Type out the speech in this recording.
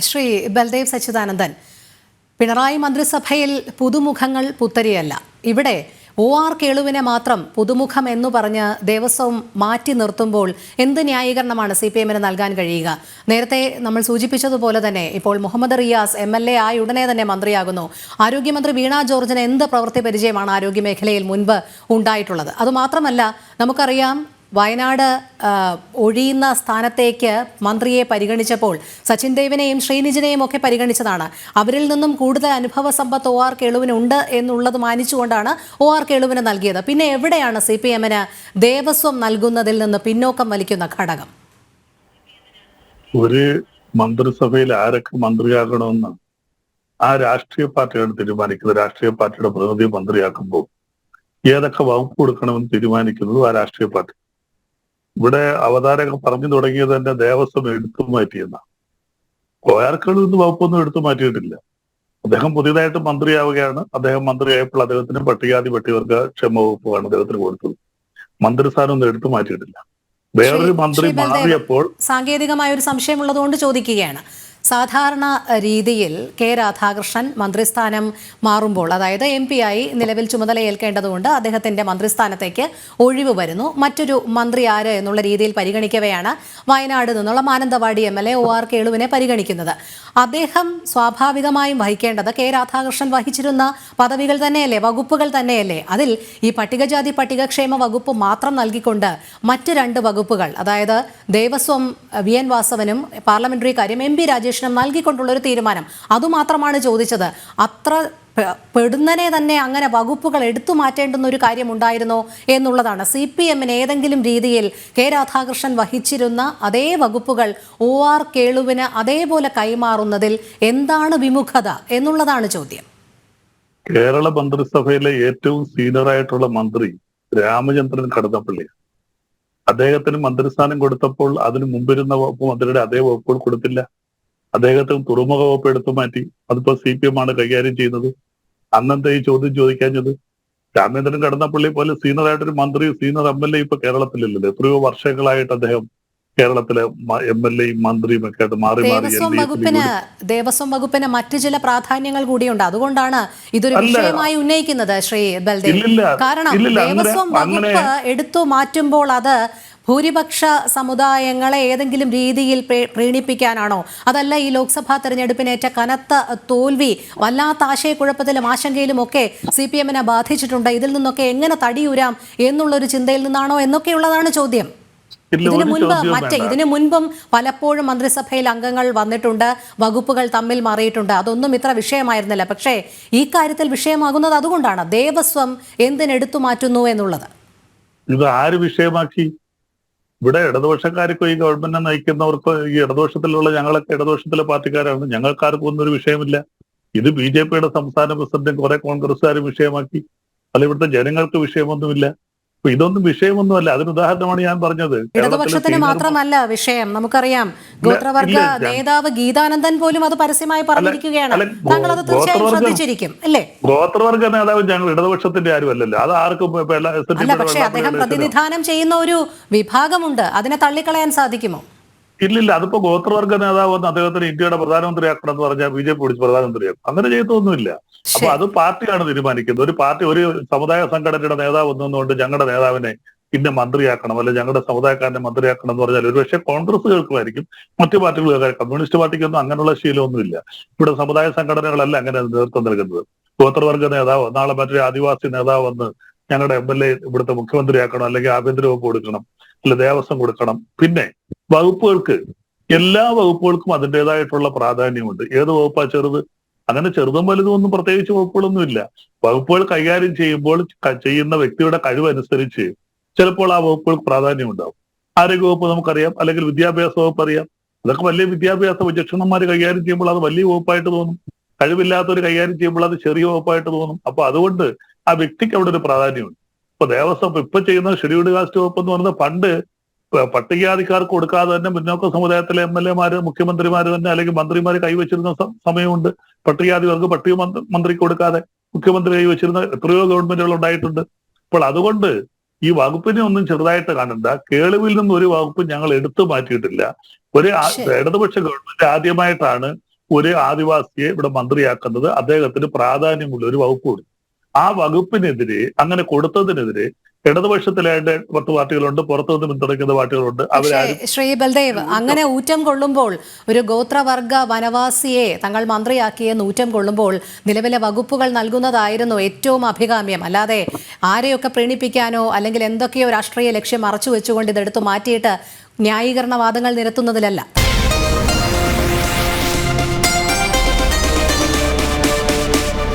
ശ്രീ ബൽദേവ് സച്ചിദാനന്ദൻ, പിണറായി മന്ത്രിസഭയിൽ പുതുമുഖങ്ങൾ പുത്തരിയല്ല. ഇവിടെ OR കേളുവിനെ മാത്രം പുതുമുഖം എന്നു പറഞ്ഞ് ദേവസ്വം മാറ്റി നിർത്തുമ്പോൾ എന്ത് ന്യായീകരണമാണ് CPM-ന് നൽകാൻ കഴിയുക? നേരത്തെ നമ്മൾ സൂചിപ്പിച്ചതുപോലെ തന്നെ ഇപ്പോൾ മുഹമ്മദ് റിയാസ് MLA ആയി ഉടനെ തന്നെ മന്ത്രിയാകുന്നു. ആരോഗ്യമന്ത്രി വീണ ജോർജിന് എന്ത് പ്രവൃത്തി പരിചയമാണ് ആരോഗ്യമേഖലയിൽ മുൻപ് ഉണ്ടായിട്ടുള്ളത്? അതുമാത്രമല്ല, നമുക്കറിയാം വയനാട് ഒഴിയുന്ന സ്ഥാനത്തേക്ക് മന്ത്രിയെ പരിഗണിച്ചപ്പോൾ സച്ചിൻ ദേവിനെയും ശ്രീനിജിനെയും ഒക്കെ പരിഗണിച്ചതാണ്. അവരിൽ നിന്നും കൂടുതൽ അനുഭവ സമ്പത്ത് OR കേളുവിനുണ്ട് എന്നുള്ളത് മാനിച്ചുകൊണ്ടാണ് OR കേളുവിന് നൽകിയത്. പിന്നെ എവിടെയാണ് CPM-ന് ദേവസ്വം നൽകുന്നതിൽ നിന്ന് പിന്നോക്കം വലിക്കുന്ന ഘടകം? ഒരു മന്ത്രിസഭയിൽ ആരൊക്കെ മന്ത്രിയാകണമെന്ന് ആ രാഷ്ട്രീയ പാർട്ടിയാണ് തീരുമാനിക്കുന്നത്. രാഷ്ട്രീയ പാർട്ടിയുടെ പ്രതിനിധി മന്ത്രിയാക്കുമ്പോൾ ഏതൊക്കെ വകുപ്പ് കൊടുക്കണമെന്ന് തീരുമാനിക്കുന്നത് ആ രാഷ്ട്രീയ പാർട്ടി. ഇവിടെ അവതാരകർ പറഞ്ഞു തുടങ്ങിയത് തന്നെ ദേവസ്വം എടുത്തു മാറ്റിയെന്ന. കോയാർക്കളിൽ നിന്ന് വകുപ്പൊന്നും എടുത്തു മാറ്റിയിട്ടില്ല. അദ്ദേഹം പുതിയതായിട്ട് മന്ത്രിയാവുകയാണ്. അദ്ദേഹം മന്ത്രിയായപ്പോൾ അദ്ദേഹത്തിന് പട്ടികജാതി പട്ടികവർഗ ക്ഷേമ വകുപ്പാണ് അദ്ദേഹത്തിന് കൊടുത്തത്. മന്ത്രിസ്ഥാനം ഒന്നും എടുത്തു മാറ്റിയിട്ടില്ല. വേറൊരു മന്ത്രി മാറിയപ്പോൾ സാങ്കേതികമായ ഒരു സംശയം ഉള്ളതുകൊണ്ട് ചോദിക്കുകയാണ്. സാധാരണ രീതിയിൽ കെ രാധാകൃഷ്ണൻ മന്ത്രിസ്ഥാനം മാറുമ്പോൾ, അതായത് MP ആയി നിലവിൽ ചുമതല ഏൽക്കേണ്ടതുകൊണ്ട് അദ്ദേഹത്തിന്റെ മന്ത്രിസ്ഥാനത്തേക്ക് ഒഴിവ് വരുന്നു. മറ്റൊരു മന്ത്രി ആര് എന്നുള്ള രീതിയിൽ പരിഗണിക്കവെയാണ് വയനാട് നിന്നുള്ള മാനന്തവാടി MLA OR കേളുവിനെ പരിഗണിക്കുന്നത്. അദ്ദേഹം സ്വാഭാവികമായും വഹിക്കേണ്ടത് കെ രാധാകൃഷ്ണൻ വഹിച്ചിരുന്ന പദവികൾ തന്നെയല്ലേ, വകുപ്പുകൾ തന്നെയല്ലേ? അതിൽ ഈ പട്ടികജാതി പട്ടികക്ഷേമ വകുപ്പ് മാത്രം നൽകിക്കൊണ്ട് മറ്റ് 2 വകുപ്പുകൾ, അതായത് ദേവസ്വം VN വാസവനും പാർലമെന്ററി കാര്യം MP രാജേഷിനും നൽകിക്കൊണ്ടുള്ളൊരു തീരുമാനം, അതുമാത്രമാണ് ചോദിച്ചത്. അത്ര പെടുന്നനെ തന്നെ അങ്ങനെ വകുപ്പുകൾ എടുത്തു മാറ്റേണ്ടുന്ന ഒരു കാര്യമുണ്ടായിരുന്നോ എന്നുള്ളതാണ്. CPM-ന് ഏതെങ്കിലും രീതിയിൽ കെ രാധാകൃഷ്ണൻ വഹിച്ചിരുന്ന അതേ വകുപ്പുകൾ OR കേളുവിന് അതേപോലെ കൈമാറുന്നതിൽ എന്താണ് വിമുഖത എന്നുള്ളതാണ് ചോദ്യം. കേരള മന്ത്രിസഭയിലെ ഏറ്റവും സീനിയറായിട്ടുള്ള മന്ത്രി രാമചന്ദ്രൻ കടന്നപ്പള്ളി. അദ്ദേഹത്തിന് മന്ത്രിസ്ഥാനം കൊടുത്തപ്പോൾ അതിന് മുമ്പിരുന്ന വകുപ്പ് മന്ത്രിയുടെ അതേ വകുപ്പുകൾ കൊടുത്തില്ല. അദ്ദേഹത്തിന് തുറമുഖ വകുപ്പ് എടുത്തു മാറ്റി. അതിപ്പോ CPM ആണ് കൈകാര്യം ചെയ്യുന്നത്. അന്നത്തെ ഈ ചോദ്യം ചോദിക്കാഞ്ഞത്? രാമചന്ദ്രൻ കടന്നപ്പള്ളി പോലെ സീനിയറായിട്ടൊരു മന്ത്രി, സീനിയർ MLA ഇപ്പൊ കേരളത്തിലില്ലല്ലോ. എത്രയോ വർഷങ്ങളായിട്ട് അദ്ദേഹം കേരളത്തിലെ MLA മന്ത്രിയും ഒക്കെ ആയിട്ട് മാറി മാറി. ദേവസ്വം വകുപ്പിന് മറ്റു ചില പ്രാധാന്യങ്ങൾ കൂടിയുണ്ട്. അതുകൊണ്ടാണ് ഇതൊരു വിഷയമായി ഉന്നയിക്കുന്നത് ശ്രീ ബൽദേവ്. കാരണം ദേവസ്വം വകുപ്പ് എടുത്തു മാറ്റുമ്പോൾ അത് ഭൂരിപക്ഷ സമുദായങ്ങളെ ഏതെങ്കിലും രീതിയിൽ പ്രീണിപ്പിക്കാനാണോ? അതല്ല ഈ ലോക്സഭാ തെരഞ്ഞെടുപ്പിനേറ്റ കനത്ത തോൽവി വല്ലാത്ത ആശയക്കുഴപ്പത്തിലും ആശങ്കയിലും ഒക്കെ CPM-നെ ബാധിച്ചിട്ടുണ്ട്. ഇതിൽ നിന്നൊക്കെ എങ്ങനെ തടിയൂരാം എന്നുള്ളൊരു ചിന്തയിൽ നിന്നാണോ എന്നൊക്കെയുള്ളതാണ് ചോദ്യം. ഇതിനു മുൻപും പലപ്പോഴും മന്ത്രിസഭയിൽ അംഗങ്ങൾ വന്നിട്ടുണ്ട്, വകുപ്പുകൾ തമ്മിൽ മാറിയിട്ടുണ്ട്. അതൊന്നും ഇത്ര വിഷയമായിരുന്നില്ല. പക്ഷേ ഈ കാര്യത്തിൽ വിഷയമാകുന്നത് അതുകൊണ്ടാണ് ദേവസ്വം എന്തിനെടുത്തു മാറ്റുന്നു എന്നുള്ളത്. ഇത് ആര് വിഷയമാക്കി? ഇവിടെ ഇടതുപക്ഷക്കാർക്കോ ഈ ഗവൺമെന്റിനെ നയിക്കുന്നവർക്കോ, ഈ ഇടതുപക്ഷത്തിലുള്ള ഞങ്ങളൊക്കെ ഇടതുപക്ഷത്തിലെ പാർട്ടിക്കാരാണ്, ഞങ്ങൾക്കാർക്കും ഒന്നും ഒരു വിഷയമില്ല. ഇത് BJP-യുടെ സംസ്ഥാന പ്രസിഡന്റും കുറെ കോൺഗ്രസ്സുകാരും വിഷയമാക്കി. അല്ല, ഇവിടുത്തെ ജനങ്ങൾക്ക് വിഷയമൊന്നുമില്ല. അപ്പൊ ഇതൊന്നും വിഷയമൊന്നുമല്ല. അതിന് ഉദാഹരണമാണ് ഞാൻ പറഞ്ഞത്. ഇടതുപക്ഷത്തിന് മാത്രമല്ല വിഷയം. നമുക്കറിയാം ഗോത്രവർഗ നേതാവ് ഗീതാനന്ദൻ പോലും അത് പരസ്യമായി പറഞ്ഞിരിക്കുകയാണ്. താങ്കൾ അത് തീർച്ചയായും ശ്രദ്ധിച്ചിരിക്കും അല്ലേ? ഗോത്രവർഗ നേതാവ് ഞങ്ങൾ ഇടതുപക്ഷത്തിന്റെ ആരും അല്ലല്ലോ. അത് ആർക്കും അല്ല. പക്ഷേ അദ്ദേഹം പ്രതിനിധാനം ചെയ്യുന്ന ഒരു വിഭാഗമുണ്ട്. അതിനെ തള്ളിക്കളയാൻ സാധിക്കുമോ? ഇല്ലില്ല. അതിപ്പോ ഗോത്രവർഗ നേതാവ് വന്ന് അദ്ദേഹത്തിന് ഇന്ത്യയുടെ പ്രധാനമന്ത്രിയാക്കണം എന്ന് പറഞ്ഞാൽ BJP പിടിച്ച് പ്രധാനമന്ത്രിയാക്കും. അങ്ങനെ ചെയ്തൊന്നുമില്ല. അപ്പൊ അത് പാർട്ടിയാണ് തീരുമാനിക്കുന്നത്. ഒരു പാർട്ടി, ഒരു സമുദായ സംഘടനയുടെ നേതാവ് വന്നുകൊണ്ട് ഞങ്ങളുടെ നേതാവിനെ ഇന്ന മന്ത്രിയാക്കണം, അല്ലെ ഞങ്ങളുടെ സമുദായക്കാരനെ മന്ത്രിയാക്കണം എന്ന് പറഞ്ഞാൽ ഒരുപക്ഷെ കോൺഗ്രസ് കേൾക്കുമായിരിക്കും, മറ്റു പാർട്ടികൾ കേൾക്കാം. കമ്മ്യൂണിസ്റ്റ് പാർട്ടിക്കൊന്നും അങ്ങനെയുള്ള ശീലമൊന്നുമില്ല. ഇവിടെ സമുദായ സംഘടനകളല്ല അങ്ങനെ നേതൃത്വം നൽകുന്നത്. ഗോത്രവർഗ നേതാവ്, നാളെ മറ്റൊരു ആദിവാസി നേതാവ് വന്ന് ഞങ്ങളുടെ MLA ഇവിടുത്തെ മുഖ്യമന്ത്രിയാക്കണം, അല്ലെങ്കിൽ ആഭ്യന്തര വകുപ്പ് കൊടുക്കണം, അല്ല ദേവസ്വം കൊടുക്കണം. പിന്നെ വകുപ്പുകൾക്ക്, എല്ലാ വകുപ്പുകൾക്കും അതിൻ്റെതായിട്ടുള്ള പ്രാധാന്യമുണ്ട്. ഏത് വകുപ്പാ ചെറുത്? അങ്ങനെ ചെറുതും വലുതും ഒന്നും പ്രത്യേകിച്ച് വകുപ്പുകളൊന്നുമില്ല. വകുപ്പുകൾ കൈകാര്യം ചെയ്യുമ്പോൾ ചെയ്യുന്ന വ്യക്തിയുടെ കഴിവനുസരിച്ച് ചിലപ്പോൾ ആ വകുപ്പുകൾക്ക് പ്രാധാന്യമുണ്ടാവും. ആരോഗ്യവകുപ്പ് നമുക്കറിയാം, അല്ലെങ്കിൽ വിദ്യാഭ്യാസ വകുപ്പ് അറിയാം. അതൊക്കെ വലിയ വിദ്യാഭ്യാസ വിചക്ഷണന്മാർ കൈകാര്യം ചെയ്യുമ്പോൾ അത് വലിയ വകുപ്പായിട്ട് തോന്നും. കഴിവില്ലാത്തവർ കൈകാര്യം ചെയ്യുമ്പോൾ അത് ചെറിയ വകുപ്പായിട്ട് തോന്നും. അപ്പൊ അതുകൊണ്ട് ആ വ്യക്തിക്ക് അവിടെ ഒരു പ്രാധാന്യമുണ്ട്. ഇപ്പൊ ദേവസ്വം ഇപ്പൊ ചെയ്യുന്ന ഷെഡ്യൂൾഡ് കാസ്റ്റ് വകുപ്പ് എന്ന് പറയുന്നത് പണ്ട് പട്ടികജാതിക്കാർക്ക് കൊടുക്കാതെ തന്നെ മുന്നോക്ക സമുദായത്തിലെ MLA-മാര്, മുഖ്യമന്ത്രിമാര് തന്നെ, അല്ലെങ്കിൽ മന്ത്രിമാര് കൈവച്ചിരുന്ന സമയമുണ്ട്. പട്ടികജാതികൾക്ക് പട്ടിക മന്ത്രിക്ക് കൊടുക്കാതെ മുഖ്യമന്ത്രി കൈവച്ചിരുന്ന എത്രയോ ഗവൺമെന്റുകൾ ഉണ്ടായിട്ടുണ്ട്. അപ്പോൾ അതുകൊണ്ട് ഈ വകുപ്പിനെ ഒന്നും ചെറുതായിട്ട് കാണണ്ട. കേളുവിൽ നിന്ന് ഒരു വകുപ്പ് ഞങ്ങൾ എടുത്തു മാറ്റിയിട്ടില്ല. ഒരു ഇടതുപക്ഷ ഗവൺമെന്റ് ആദ്യമായിട്ടാണ് ഒരു ആദിവാസിയെ ഇവിടെ മന്ത്രിയാക്കുന്നത് അദ്ദേഹത്തിന് പ്രാധാന്യമുള്ള ഒരു വകുപ്പ്. ആ വകുപ്പിനെതിരെ അങ്ങനെ കൊടുത്തതിനെതിരെ ഇടതുപക്ഷത്തിലായിട്ട് 10 പാർട്ടികളുണ്ട്, പുറത്തു നിന്ന് പിന്തുണയ്ക്കുന്ന പാർട്ടികളുണ്ട്. അവരാരും ശ്രീ ബൽദേവ്, അങ്ങനെ ഊറ്റം കൊള്ളുമ്പോൾ, ഒരു ഗോത്രവർഗ വനവാസിയെ തങ്ങൾ മന്ത്രിയാക്കിയെന്ന് ഊറ്റം കൊള്ളുമ്പോൾ നിലവിലെ വകുപ്പുകൾ നൽകുന്നതായിരുന്നു ഏറ്റവും അഭികാമ്യം. അല്ലാതെ ആരെയൊക്കെ പ്രീണിപ്പിക്കാനോ അല്ലെങ്കിൽ എന്തൊക്കെയോ രാഷ്ട്രീയ ലക്ഷ്യം മറച്ചു വെച്ചുകൊണ്ട് ഇതെടുത്ത് മാറ്റിയിട്ട് ന്യായീകരണവാദങ്ങൾ നിരത്തുന്നതിലല്ല.